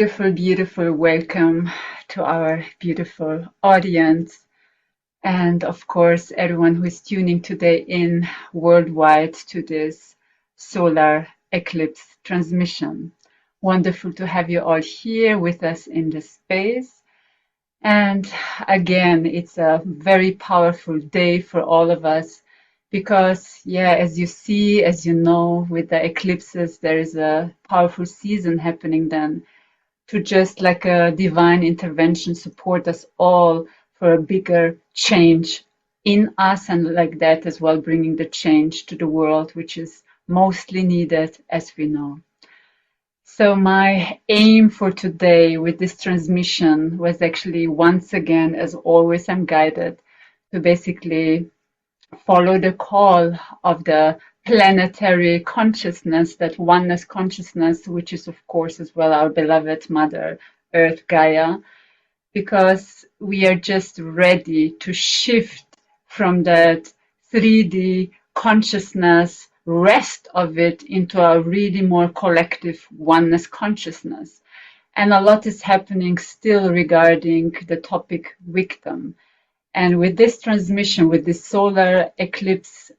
Beautiful, beautiful welcome to our beautiful audience. And of course, everyone who is tuning today in worldwide to this solar eclipse transmission. Wonderful to have you all here with us in this space. And again, it's a very powerful day for all of us because, yeah, as you see, as you know, with the eclipses, there is a powerful season happening then to just like a divine intervention support us all for a bigger change in us, and like that as well bringing the change to the world, which is mostly needed, as we know. So my aim for today with this transmission was actually, once again, as always, I'm guided to basically follow the call of the planetary consciousness, that oneness consciousness, which is of course as well our beloved Mother Earth Gaia, because we are just ready to shift from that 3D consciousness, rest of it, into a really more collective oneness consciousness. And a lot is happening still regarding the topic victim. And with this transmission, with this solar eclipse,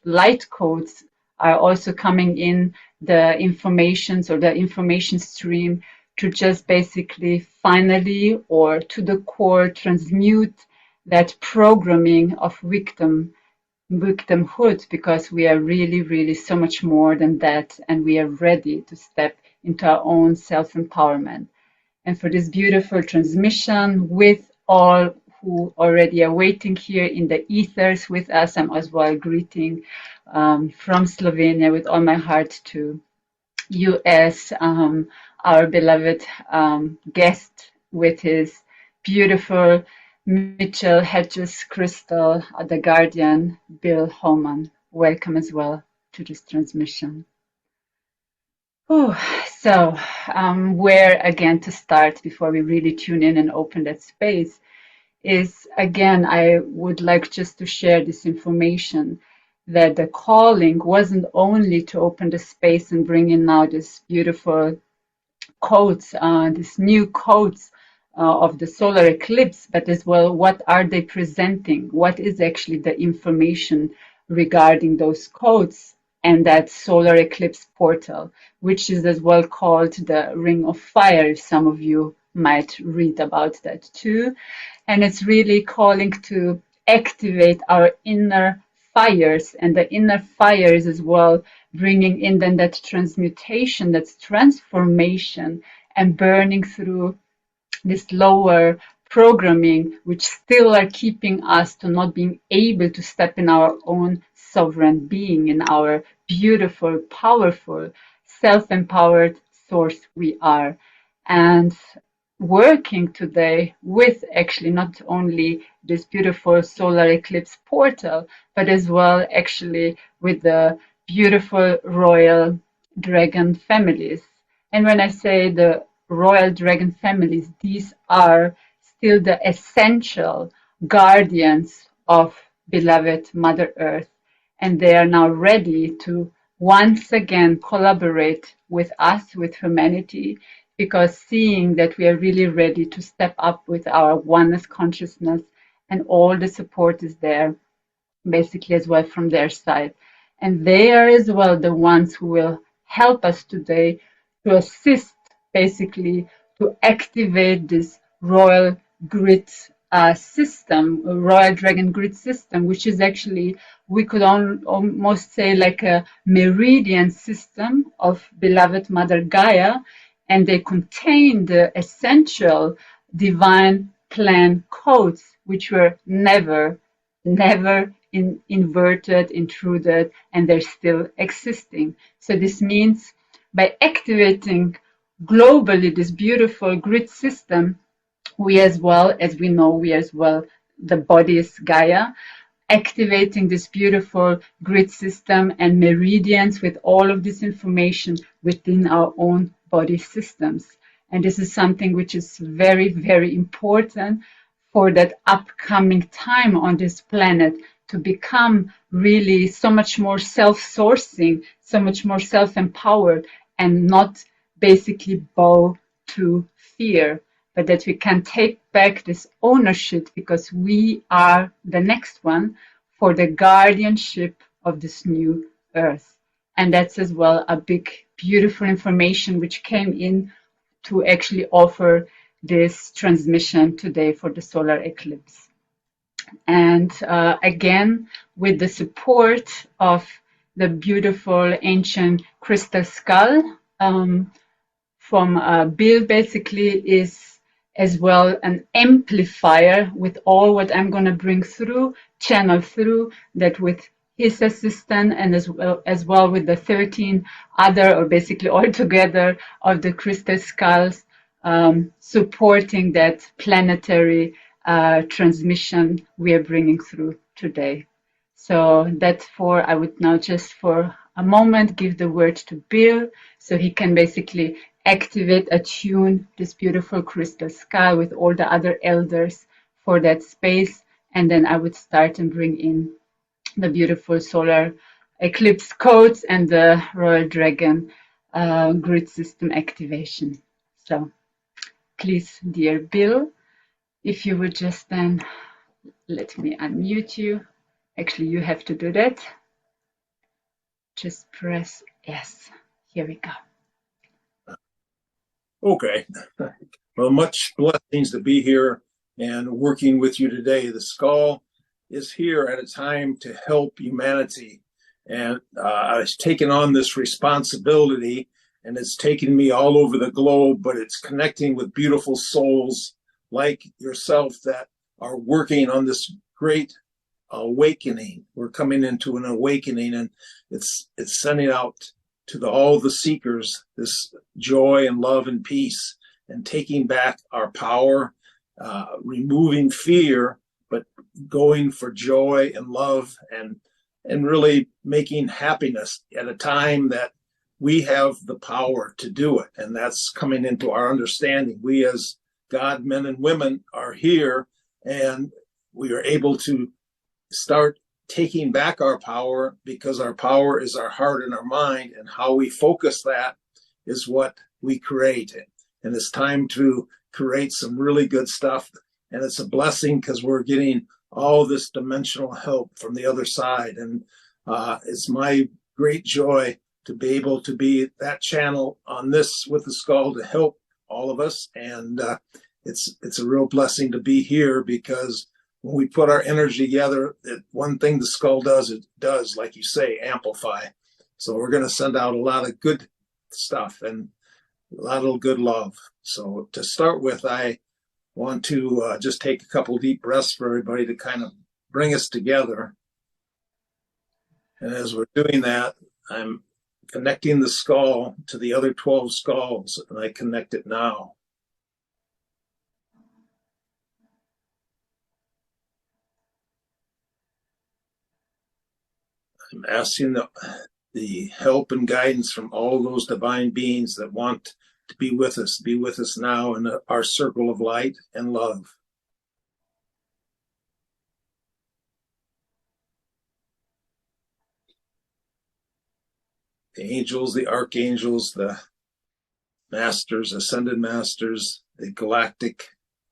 light codes are also coming in, the informations or the information stream, to just basically finally or to the core transmute that programming of victimhood, because we are really, really so much more than that, and we are ready to step into our own self-empowerment. And for this beautiful transmission with all who already are waiting here in the ethers with us, I'm as well greeting from Slovenia with all my heart to US, our beloved guest with his beautiful 𝐒𝐿𝐻𝐿𝐿𝐿𝐿𝐿 crystal, the guardian, 𝐓𝐫𝐚𝐬𝐿. Welcome as well to this transmission. So, where again to start before we really tune in and open that space is, again, I would like just to share this information that the calling wasn't only to open the space and bring in now this beautiful codes, these new codes of the solar eclipse, but as well, what are they presenting? What is actually the information regarding those codes and that solar eclipse portal, which is as well called the Ring of Fire. Some of you might read about that too. And it's really calling to activate our inner fires, and the inner fires as well, bringing in then that transmutation, that's transformation, and burning through this lower programming, which still are keeping us to not being able to step in our own sovereign being, in our beautiful, powerful, self-empowered source we are. And working today with actually not only this beautiful solar eclipse portal, but as well actually with the beautiful royal dragon families. And when I say the royal dragon families, these are still the essential guardians of beloved Mother Earth. And they are now ready to once again collaborate with us, with humanity, because seeing that we are really ready to step up with our oneness consciousness, and all the support is there, basically as well from their side. And they are as well the ones who will help us today to assist, basically, to activate this royal grid system, a royal dragon grid system, which is actually, we could almost say like a meridian system of beloved Mother Gaia, and they contain the essential divine plan codes, which were never inverted, intruded, and they're still existing. So this means by activating globally this beautiful grid system, we as well, as we know, we as well, the body is Gaia, activating this beautiful grid system and meridians with all of this information within our own body systems. And this is something which is very, very important for that upcoming time on this planet, to become really so much more self-sourcing, so much more self-empowered, and not basically bow to fear, but that we can take back this ownership because we are the next one for the guardianship of this new earth. And that's as well a big, beautiful information which came in to actually offer this transmission today for the solar eclipse. And again, with the support of the beautiful ancient crystal skull from Bill, basically is as well an amplifier with all what I'm going to bring through, channel through, that with his assistant and as well with the 13 other, or basically all together, of the crystal skulls, supporting that planetary transmission we are bringing through today. So that's I would now just for a moment give the word to Bill so he can basically activate, attune this beautiful crystal skull with all the other elders for that space. And then I would start and bring in the beautiful solar eclipse codes and the Royal Dragon grid system activation. So please, dear Bill, if you would just then let me unmute you. Actually, you have to do that. Just press yes. Here we go. Okay. Well, much blessings to be here and working with you today. The skull is here at a time to help humanity. And I've taken on this responsibility, and it's taken me all over the globe, but it's connecting with beautiful souls like yourself that are working on this great awakening. We're coming into an awakening, and it's sending out to all the seekers this joy and love and peace, and taking back our power, removing fear, but going for joy and love, and really making happiness at a time that we have the power to do it. And that's coming into our understanding. We as God men and women are here, and we are able to start taking back our power, because our power is our heart and our mind, and how we focus that is what we create. And it's time to create some really good stuff. And it's a blessing because we're getting all this dimensional help from the other side. And it's my great joy to be able to be that channel on this with the skull to help all of us. And it's a real blessing to be here, because when we put our energy together, one thing the skull does, it does, like you say, amplify. So we're going to send out a lot of good stuff and a lot of good love. So to start with, I want to just take a couple deep breaths for everybody to kind of bring us together. And as we're doing that, I'm connecting the skull to the other 12 skulls, and I connect it now. I'm asking the help and guidance from all those divine beings that want to be with us now in our circle of light and love. The angels, the archangels, the masters, ascended masters, the galactic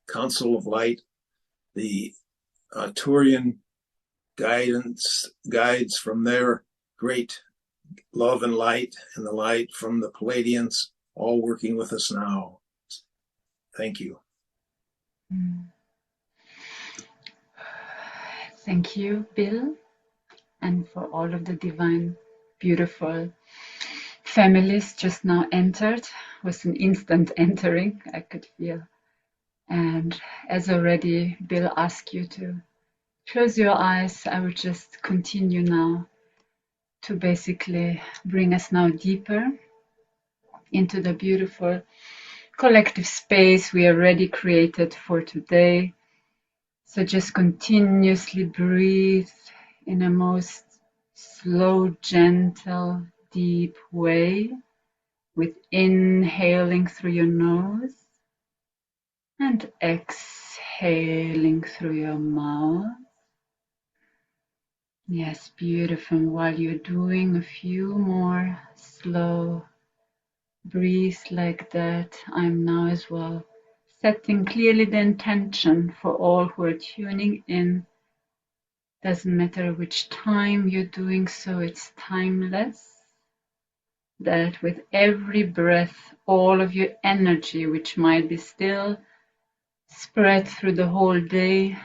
council of light, the Turian guides from their great love and light, and the light from the Palladians, all working with us now. Thank you. Thank you, Bill, and for all of the divine, beautiful families just now entered. It was an instant entering, I could feel. And as already Bill asked you to close your eyes, I will just continue now to basically bring us now deeper into the beautiful collective space we already created for today. So just continuously breathe in a most slow, gentle, deep way, with inhaling through your nose and exhaling through your mouth. Yes, beautiful. While you're doing a few more slow, Breathe like that. I'm now as well setting clearly the intention for all who are tuning in. Doesn't matter which time you're doing so, it's timeless. That with every breath, all of your energy, which might be still spread through the whole day,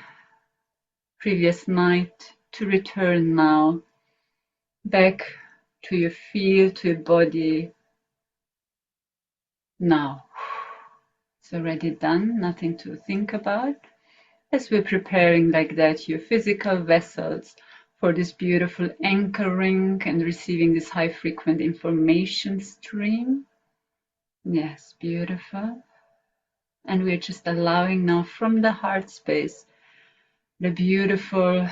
previous night, to return now back to your field, to your body. Now, it's already done, nothing to think about. As we're preparing like that your physical vessels for this beautiful anchoring and receiving this high frequent information stream. Yes, beautiful. And we're just allowing now from the heart space the beautiful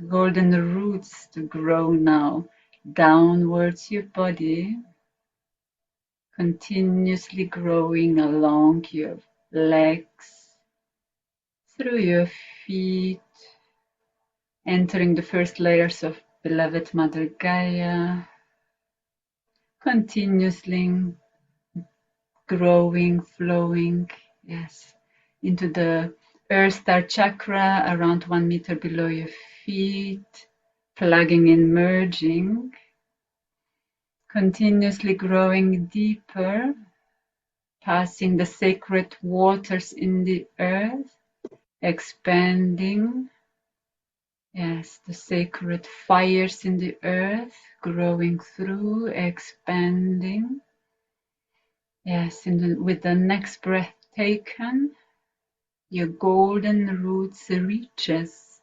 golden roots to grow now downwards your body, continuously growing along your legs, through your feet, entering the first layers of beloved Mother Gaia, continuously growing, flowing, yes, into the Earth Star chakra around 1 meter below your feet, plugging in, merging, continuously growing deeper, passing the sacred waters in the earth, expanding, yes, the sacred fires in the earth, growing through, expanding, yes, with the next breath taken, your golden roots reaches,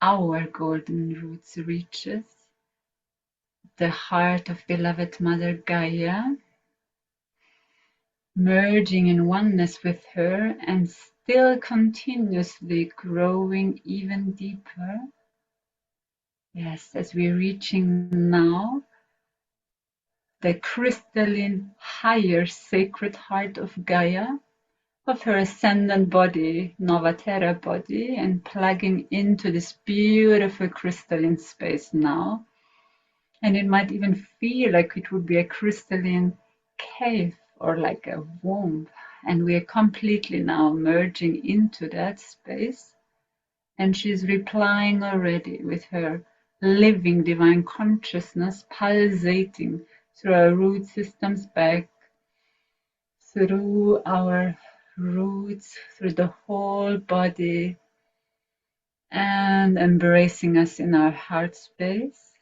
our golden roots reaches, the heart of beloved Mother Gaia, merging in oneness with her and still continuously growing even deeper. Yes, as we're reaching now the crystalline higher sacred heart of Gaia, of her ascendant body, Novatera body, and plugging into this beautiful crystalline space now. And it might even feel like it would be a crystalline cave or like a womb. And we are completely now merging into that space. And she's replying already with her living divine consciousness pulsating through our root systems back, through our roots, through the whole body, and embracing us in our heart space.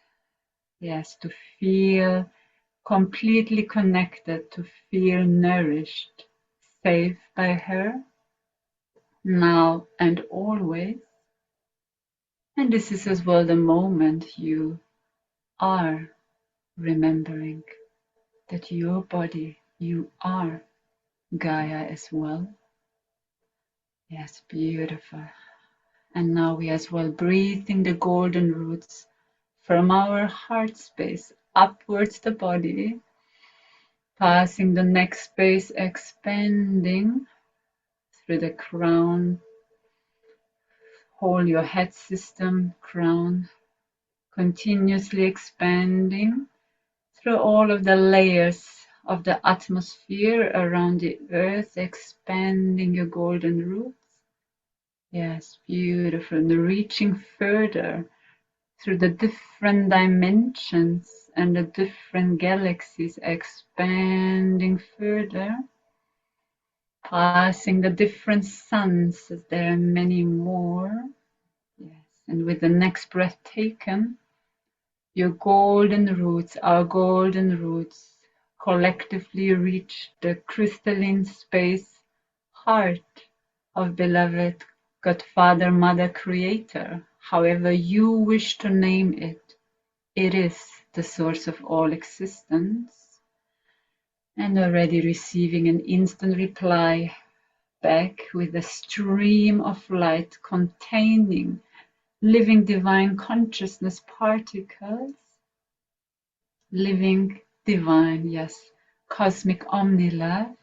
Yes, to feel completely connected, to feel nourished, safe by her, now and always. And this is as well the moment you are remembering that your body, you are Gaia as well. Yes, beautiful. And now we as well breathing the golden roots from our heart space upwards the body, passing the neck space, expanding through the crown, whole your head system, crown, continuously expanding through all of the layers of the atmosphere around the earth, expanding your golden roots. Yes, beautiful. And reaching further through the different dimensions and the different galaxies, expanding further, passing the different suns, as there are many more. Yes, and with the next breath taken, your golden roots, our golden roots, collectively reach the crystalline space heart of beloved Godfather, Mother, Creator, however you wish to name it. It is the source of all existence. And already receiving an instant reply back with a stream of light containing living divine consciousness particles, living divine, yes, cosmic omni-love,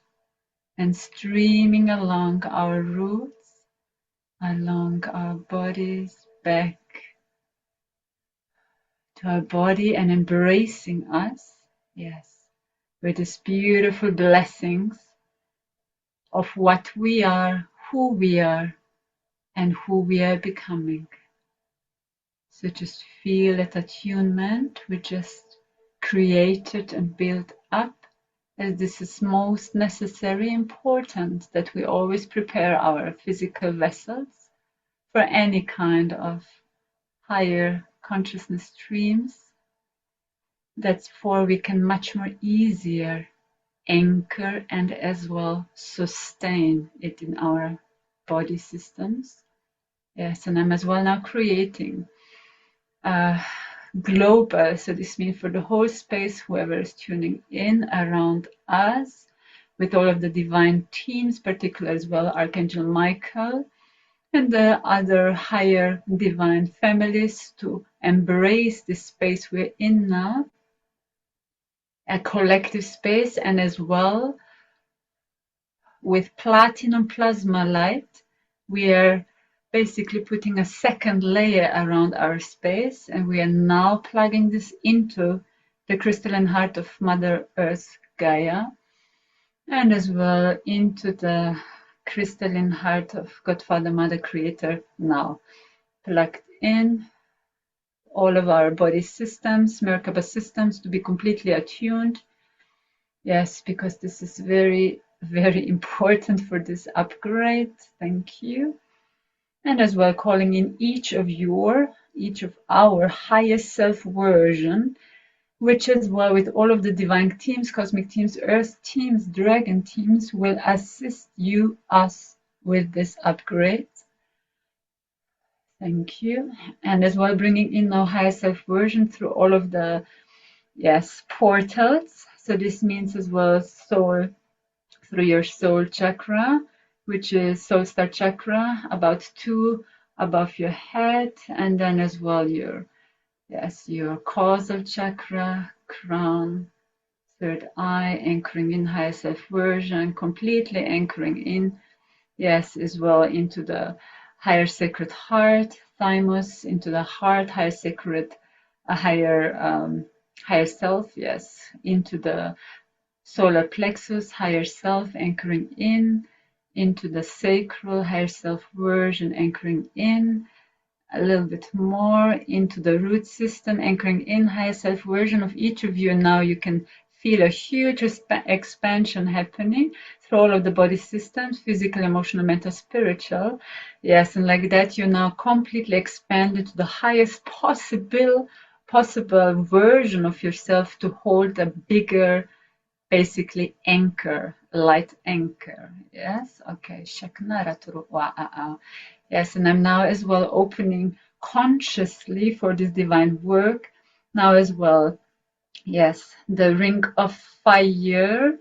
and streaming along our roots, along our bodies, back to our body and embracing us, yes, with these beautiful blessings of what we are, and who we are becoming. So just feel that attunement we just created and built up, as this is most necessary, important that we always prepare our physical vessels for any kind of higher consciousness streams. That's for we can much more easier anchor and as well sustain it in our body systems. Yes, and I'm as well now creating global, so this means for the whole space, whoever is tuning in around us, with all of the divine teams, particularly as well Archangel Michael, and the other higher divine families, to embrace this space we're in now, a collective space, and as well with platinum plasma light, we are basically putting a second layer around our space, and we are now plugging this into the crystalline heart of Mother Earth Gaia, and as well into the crystalline heart of Godfather, Mother, Creator, now plugged in all of our body systems, Merkaba systems, to be completely attuned. Yes, because this is very, very important for this upgrade. Thank you. And as well calling in each of our highest self version, which as well with all of the divine teams, cosmic teams, earth teams, dragon teams, will assist us with this upgrade. Thank you. And as well bringing in our highest self version through all of the portals. So this means as well soul, through your soul chakra, which is soul star chakra, about 2 above your head, and then as well your causal chakra, crown, third eye, anchoring in higher self version, completely anchoring in, as well into the higher sacred heart, thymus, into the heart, higher sacred, higher self, into the solar plexus, higher self, anchoring in, into the sacral, higher self version, anchoring in, a little bit more into the root system, anchoring in, higher self version of each of you. And now you can feel a huge expansion happening through all of the body systems, physical, emotional, mental, spiritual. Yes, and like that, you're now completely expanded to the highest possible version of yourself to hold a bigger, basically anchor, light anchor. Yes, okay. Yes, and I'm now as well opening consciously for this divine work. Now as well, the ring of fire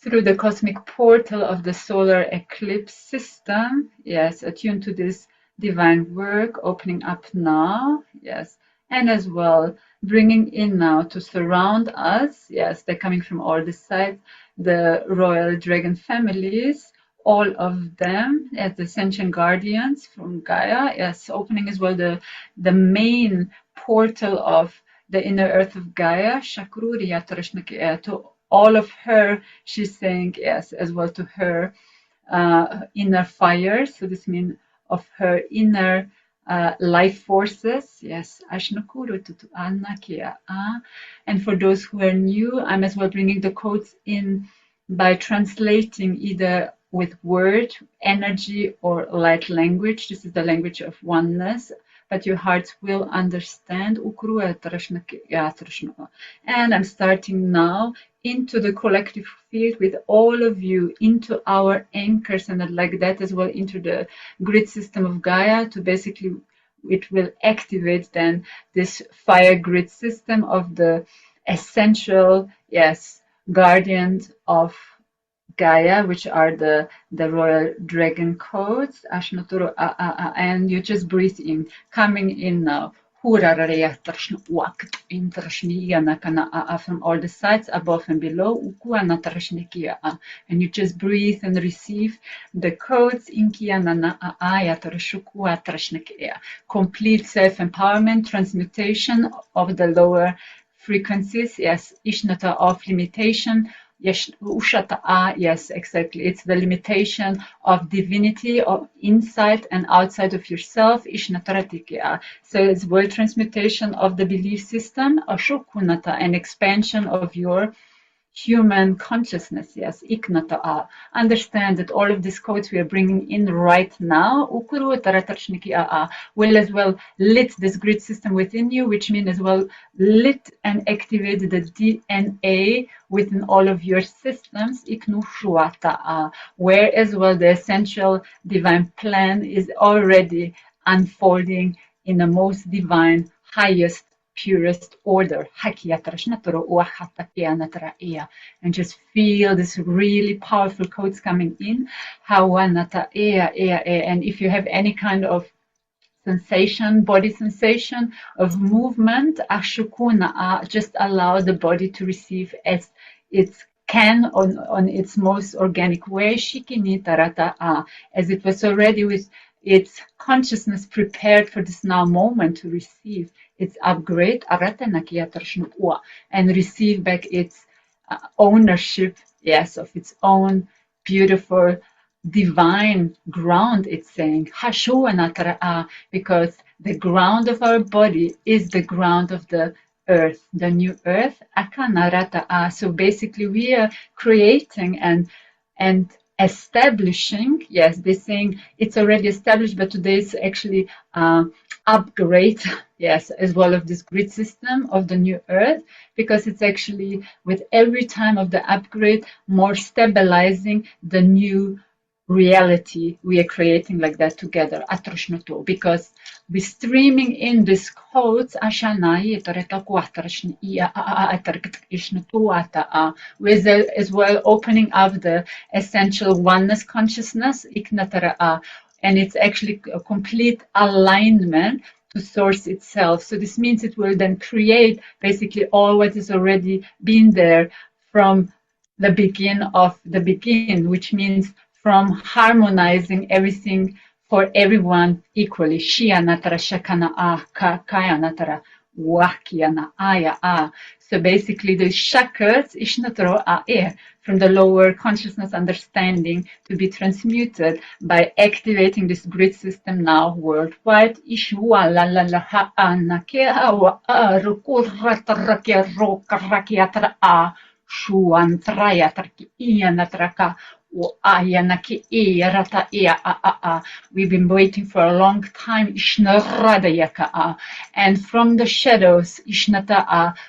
through the cosmic portal of the solar eclipse system. Yes, attuned to this divine work, opening up now. Yes, and as well bringing in now to surround us. Yes, they're coming from all the sides, the royal dragon families, all of them as the sentient guardians from Gaia. Yes, opening as well the main portal of the inner earth of Gaia, to all of her. She's saying yes as well to her inner fire. So this means of her inner life forces. Yes. And for those who are new, I'm as well bringing the codes in by translating either with word, energy, or light language. This is the language of oneness, but your hearts will understand. And I'm starting now into the collective field with all of you, into our anchors, and like that as well into the grid system of Gaia, to basically, it will activate then this fire grid system of the essential, guardians of Gaia, which are the royal dragon codes. And you just breathe in, coming in now. From all the sides, above and below. And you just breathe and receive the codes in complete self-empowerment, transmutation of the lower frequencies, yes, ishnata of limitation, yes, ushata, yes, exactly. It's the limitation of divinity, of inside and outside of yourself, ishnataratiki. So it's world transmutation of the belief system, ashukunata, an expansion of your human consciousness, yes, 𝐒𝐿𝐾𝐑. Understand that all of these codes we are bringing in right now will as well lit this grid system within you, which means as well lit and activate the DNA within all of your systems, where as well the essential divine plan is already unfolding in the most divine, highest, purest order. And just feel this really powerful codes coming in. And if you have any kind of sensation, body sensation of movement, just allow the body to receive as it can on its most organic way, as it was already with its consciousness prepared for this now moment to receive its upgrade, and receive back its ownership, yes, of its own beautiful divine ground. It's saying, because the ground of our body is the ground of the earth, the new earth. So basically we are creating and establishing, yes, they're saying it's already established, but today it's actually upgrade, yes, as well of this grid system of the new earth, because it's actually with every time of the upgrade more stabilizing the new reality we are creating like that together, because we're streaming in these codes, with as well opening up the essential oneness consciousness, and it's actually a complete alignment to source itself. So this means it will then create basically all what is already been there from the begin of the begin, which means from harmonizing everything for everyone equally. So basically the chakras from the lower consciousness understanding to be transmuted by activating this grid system now worldwide. We've been waiting for a long time. And from the shadows,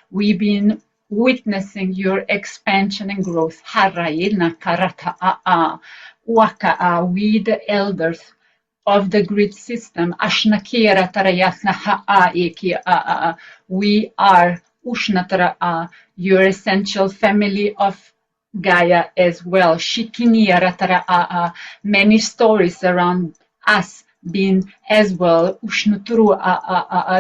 we've been witnessing your expansion and growth. We, the elders of the grid system, we are your essential family of Gaia as well. Many stories around us being as well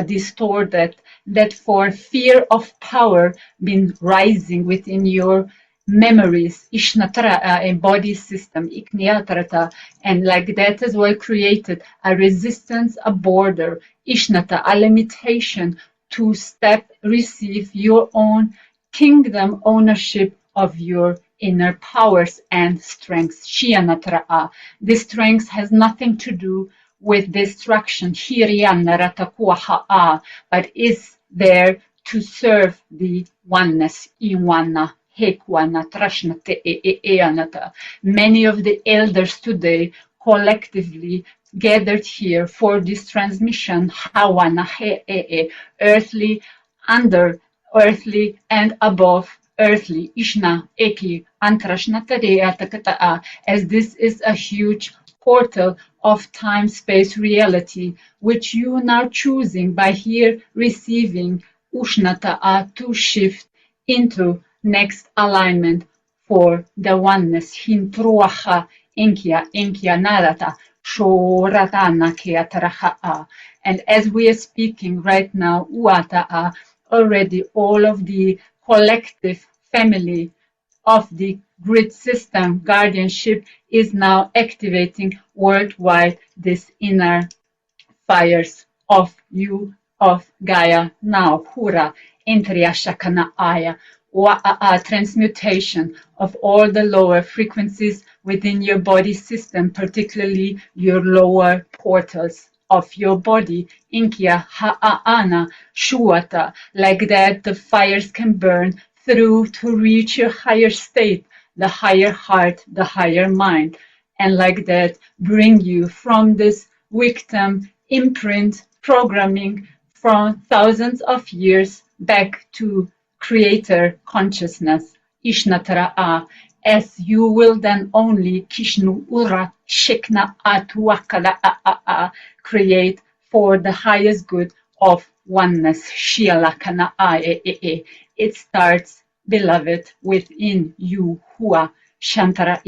distorted, that for fear of power been rising within your memories, a body system, and like that as well created a resistance, a border, a limitation to receive your own kingdom ownership of your inner powers and strengths. This strength has nothing to do with destruction, but is there to serve the oneness. Many of the elders today collectively gathered here for this transmission, earthly, under earthly, and above earthly, as this is a huge portal of time, space, reality, which you now choosing by here receiving to shift into next alignment for the oneness. And as we are speaking right now, already all of the collective family of the grid system guardianship is now activating worldwide this inner fires of you, of Gaia now, Intriyashakanaaya, transmutation of all the lower frequencies within your body system, particularly your lower portals of your body. Inkia ha'ana shuata, like that the fires can burn through to reach your higher state, the higher heart, the higher mind, and like that bring you from this victim imprint programming from thousands of years back to creator consciousness, Ishnatara'a, as you will then only Kishnu Ura Shekna Atuakala create for the highest good of oneness. Shialakana It starts, beloved, within you. Hua Shantara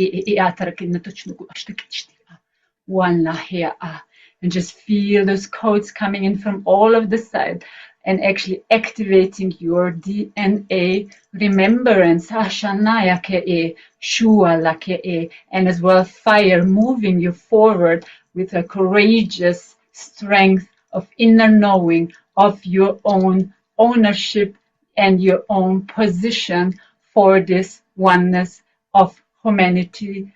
One Lahea. And just feel those codes coming in from all of the side and actually activating your DNA remembrance, Ashanaya Ke'e, Shuala Ke'e, and as well fire moving you forward with a courageous strength of inner knowing of your own ownership and your own position for this oneness of humanity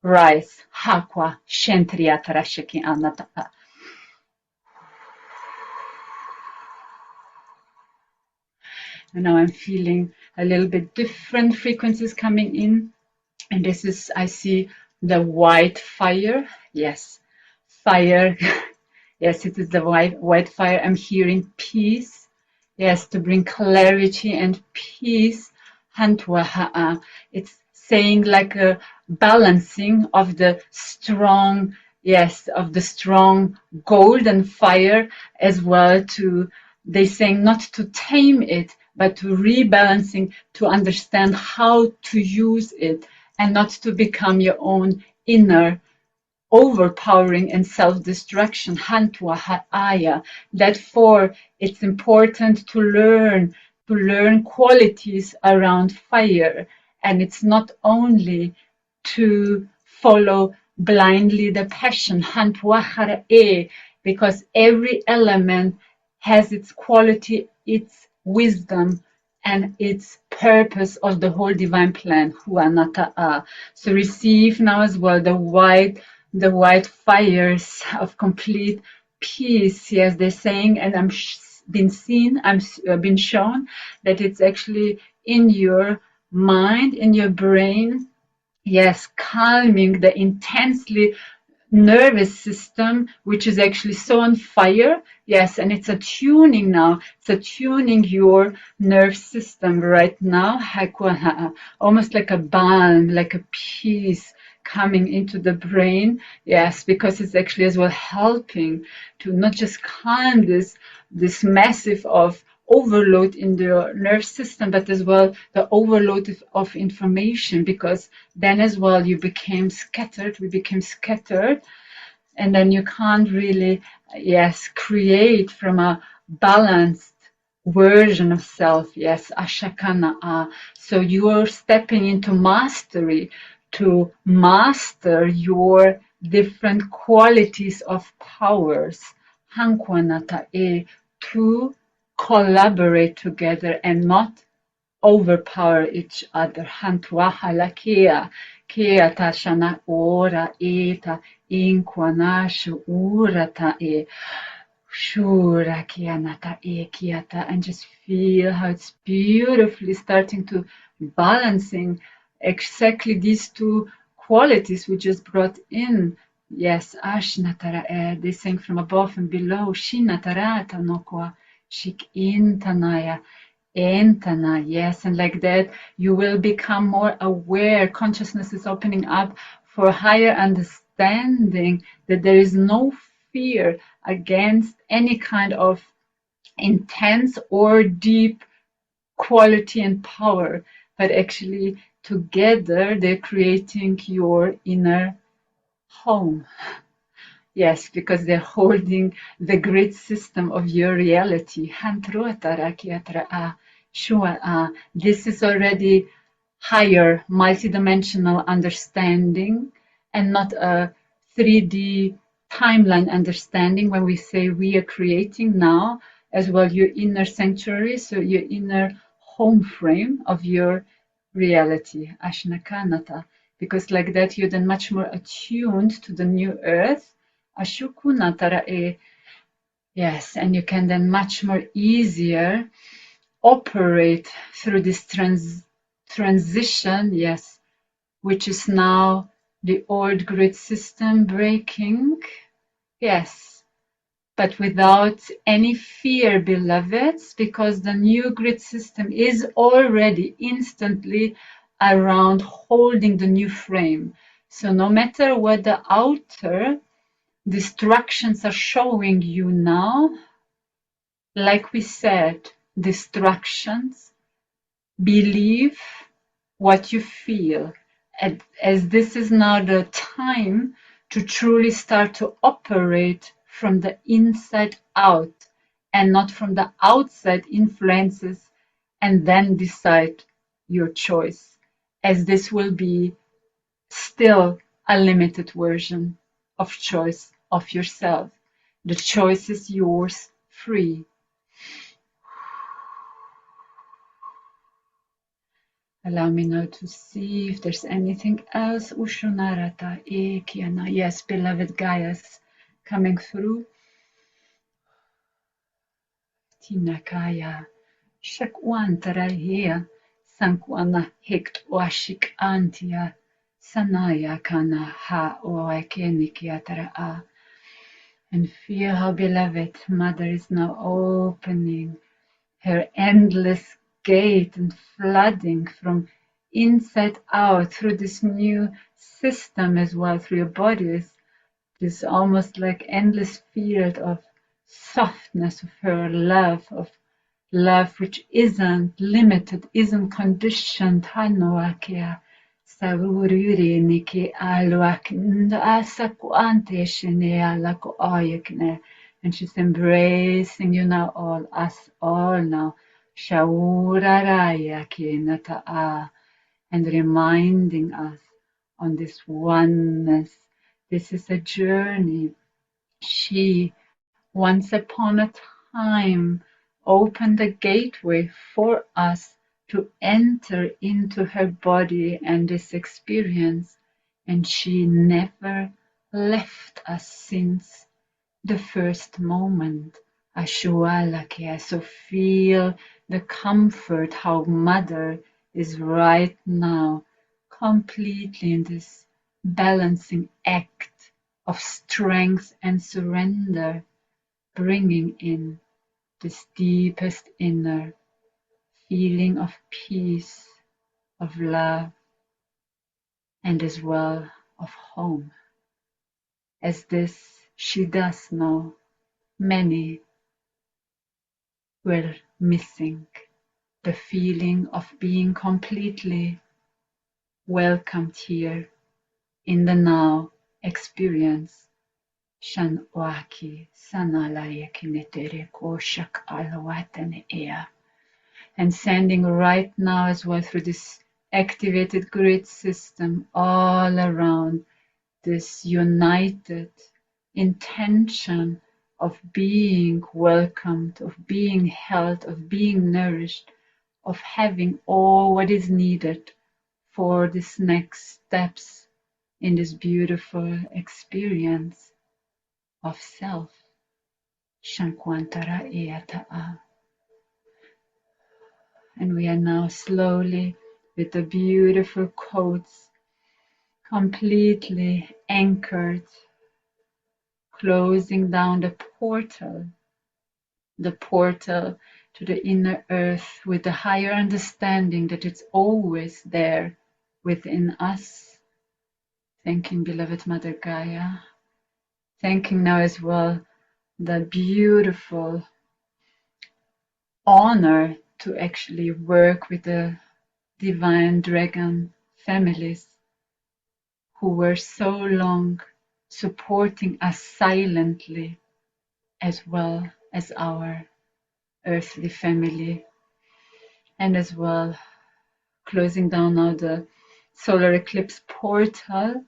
rise. Hakwa Shentriya Tarashiki Anata. And now I'm feeling a little bit different frequencies coming in. And this is, I see the white fire. Yes, fire. Yes, it is the white fire. I'm hearing peace. Yes, to bring clarity and peace. It's saying like a balancing of the strong, yes, of the strong golden fire as well to, they saying not to tame it, but to rebalancing, to understand how to use it and not to become your own inner overpowering and self-destruction. Hantwa ha'aya. Therefore, it's important to learn qualities around fire. And it's not only to follow blindly the passion, hantwa hara'e, because every element has its quality, its wisdom, and its purpose of the whole divine plan. Huanata'a. So receive now as well the white fires of complete peace. Yes, they're saying, and I'm been shown that it's actually in your mind, in your brain. Yes, calming the intensely nervous system, which is actually so on fire. Yes, and it's attuning now. It's attuning your nerve system right now. Almost like a balm, like a peace coming into the brain. Yes, because it's actually as well helping to not just calm this massive of overload in the nerve system, but as well the overload of information, because then as well we became scattered, and then you can't really, yes, create from a balanced version of self. Yes, ashakana. So you are stepping into mastery to master your different qualities of powers. Hankwanata to collaborate together and not overpower each other. Hantwahala kea tashana ora eta inquanashu urata shura kianata kiata, and just feel how it's beautifully starting to balancing exactly these two qualities we just brought in. Yes, ashnatara, they sing from above and below. Shinatarata nokwa shik intanaya entana. Yes, and like that you will become more aware. Consciousness is opening up for higher understanding that there is no fear against any kind of intense or deep quality and power, but actually together they're creating your inner home. Yes, because they're holding the grid system of your reality. This is already higher multidimensional understanding and not a 3D timeline understanding. When we say we are creating now, as well your inner sanctuary, so your inner home frame of your reality, Ashnakanata, because like that you're then much more attuned to the new earth, Ashukunatara. Yes, and you can then much more easier operate through this transition, yes, which is now the old grid system breaking, yes, but without any fear, beloveds, because the new grid system is already instantly around holding the new frame. So no matter what the outer distractions are showing you now, like we said, distractions, believe what you feel, as this is now the time to truly start to operate from the inside out and not from the outside influences and then decide your choice, as this will be still a limited version of choice of yourself. The choice is yours, free. Allow me now to see if there's anything else. Ushunarata Ekiana. Yes, beloved Gaia's coming through. Tinakaya. Shakwantara here. Sankwana hikt washik antia. Sanaya kana ha 𝐒𝐿𝐴𝐿𝐿𝐿. And feel how beloved Mother is now opening her endless gate and flooding from inside out through this new system as well, through your bodies, this almost like endless field of softness of her of love which isn't limited, isn't conditioned. Hanoakia Savururi Niki Aluak Asakuante Shinea Lako Ayakne. And she's embracing you now, all, us all now. Shauraraya Kinata, and reminding us on this oneness. This is a journey. She, once upon a time, opened the gateway for us to enter into her body and this experience, and she never left us since the first moment. Ashualakia. So feel the comfort how Mother is right now completely in this balancing act of strength and surrender, bringing in this deepest inner feeling of peace, of love, and as well of home. As this she does know, many were missing the feeling of being completely welcomed here in the now experience. Shan waki sanalaya kinetere koshak alawatan ea. And sending right now as well through this activated grid system all around this united intention of being welcomed, of being held, of being nourished, of having all what is needed for this next steps in this beautiful experience of self. Shankwantara Eata'a. And we are now slowly, with the beautiful quotes, completely anchored, closing down the portal to the inner earth with the higher understanding that it's always there within us. Thanking beloved Mother Gaia. Thanking now as well the beautiful honor to actually work with the divine dragon families who were so long supporting us silently as well as our earthly family, and as well closing down now the solar eclipse portal,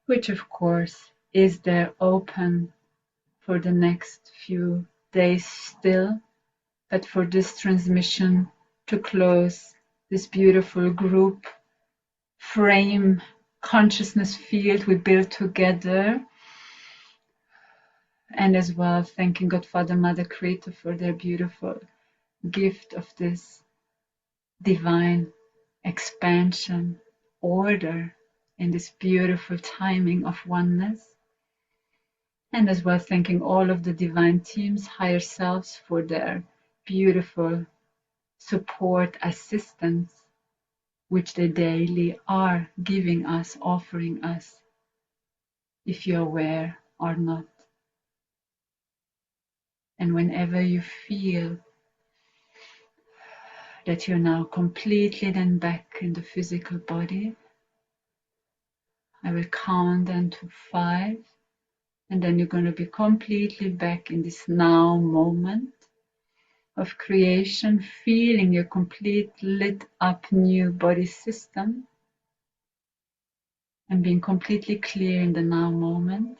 which of course is there open for the next few days still, but for this transmission to close, this beautiful group frame consciousness field we build together. And as well, thanking God, Father, Mother, Creator for their beautiful gift of this divine expansion, order, and this beautiful timing of oneness. And as well, thanking all of the divine teams, higher selves, for their beautiful support, assistance, which they daily are giving us, offering us, if you're aware or not. And whenever you feel that you're now completely then back in the physical body, I will count down to 5, and then you're going to be completely back in this now moment of creation, feeling your complete lit up new body system and being completely clear in the now moment.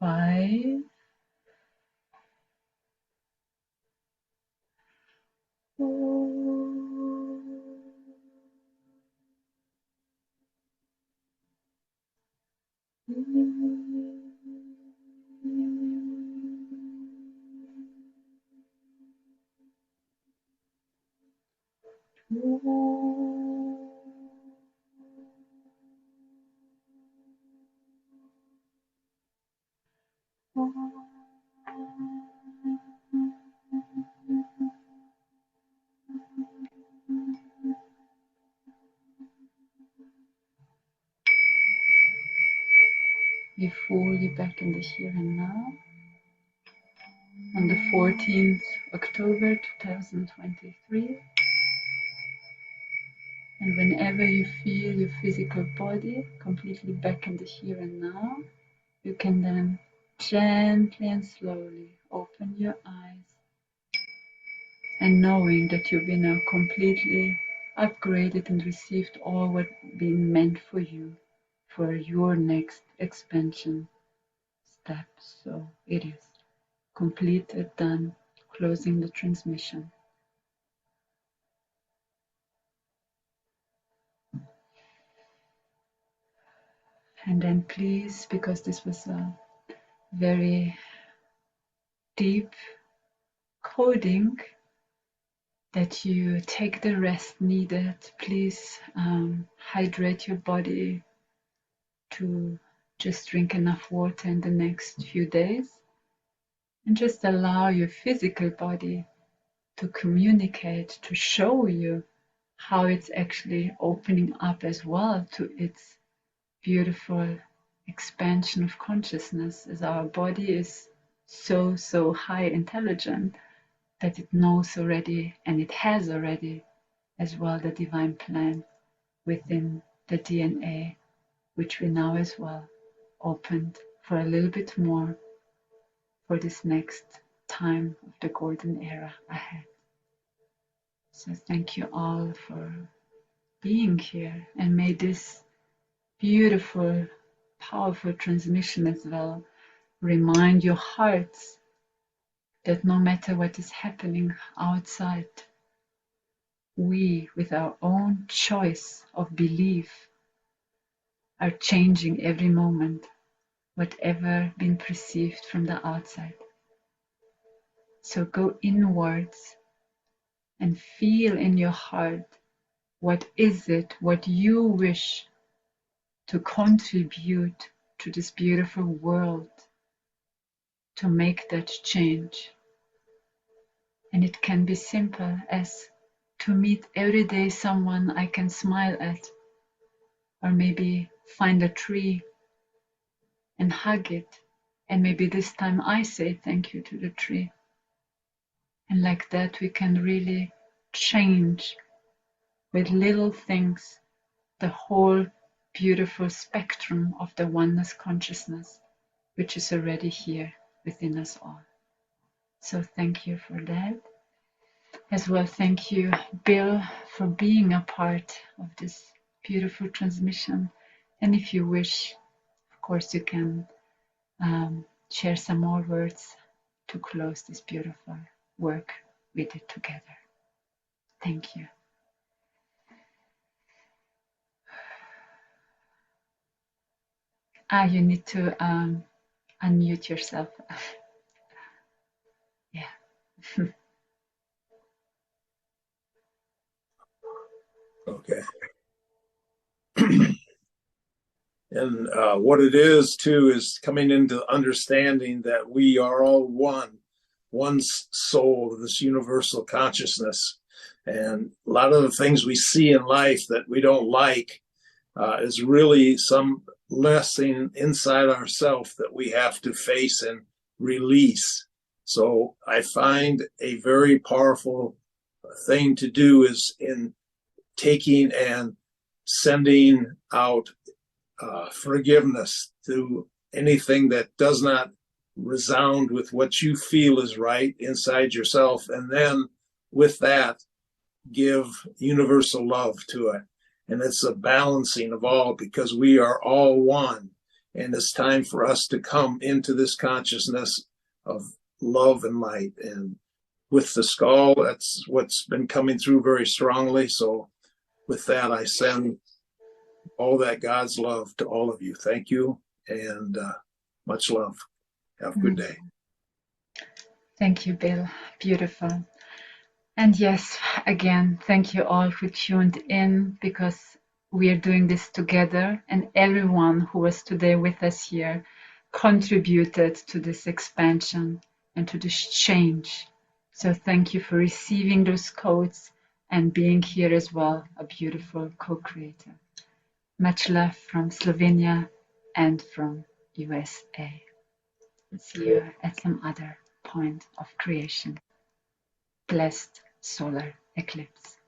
5, 4, 3, 2, 1. You're fully back in the here and now on the 14th October 2023. And whenever you feel your physical body completely back in the here and now, you can then gently and slowly open your eyes, and knowing that you've been now completely upgraded and received all what been meant for you for your next expansion step. So it is completed, done, closing the transmission. And then please, because this was a very deep coding, that you take the rest needed. Please hydrate your body, to just drink enough water in the next few days, and just allow your physical body to communicate, to show you how it's actually opening up as well to its beautiful expansion of consciousness, as our body is so high intelligent that it knows already, and it has already as well, the divine plan within the DNA, which we now as well opened for a little bit more for this next time of the golden era ahead. So thank you all for being here, and may this beautiful, powerful transmission as well remind your hearts that no matter what is happening outside, we, with our own choice of belief, are changing every moment whatever been perceived from the outside. So go inwards and feel in your heart, what is it, what you wish to contribute to this beautiful world, to make that change. And it can be simple as to meet every day someone I can smile at, or maybe find a tree and hug it, and maybe this time I say thank you to the tree. And like that we can really change with little things the whole beautiful spectrum of the oneness consciousness, which is already here within us all. So thank you for that. As well, thank you, Bill, for being a part of this beautiful transmission. And if you wish, of course, you can share some more words to close this beautiful work we did together. Thank you. You need to unmute yourself. Yeah. Okay. And what it is, too, is coming into understanding that we are all one soul of this universal consciousness. And a lot of the things we see in life that we don't like is really some lesson inside ourselves that we have to face and release. So I find a very powerful thing to do is in taking and sending out forgiveness to anything that does not resound with what you feel is right inside yourself. And then with that, give universal love to it. And it's a balancing of all, because we are all one. And it's time for us to come into this consciousness of love and light. And with the skull, that's what's been coming through very strongly. So with that, I send all that God's love to all of you. Thank you, and much love. Have a good day. Thank you, Bill. Beautiful. And yes, again, thank you all who tuned in, because we are doing this together, and everyone who was today with us here contributed to this expansion and to this change. So thank you for receiving those codes and being here as well, a beautiful co-creator. Much love from Slovenia and from USA. See you at some other point of creation. Blessed solar eclipse.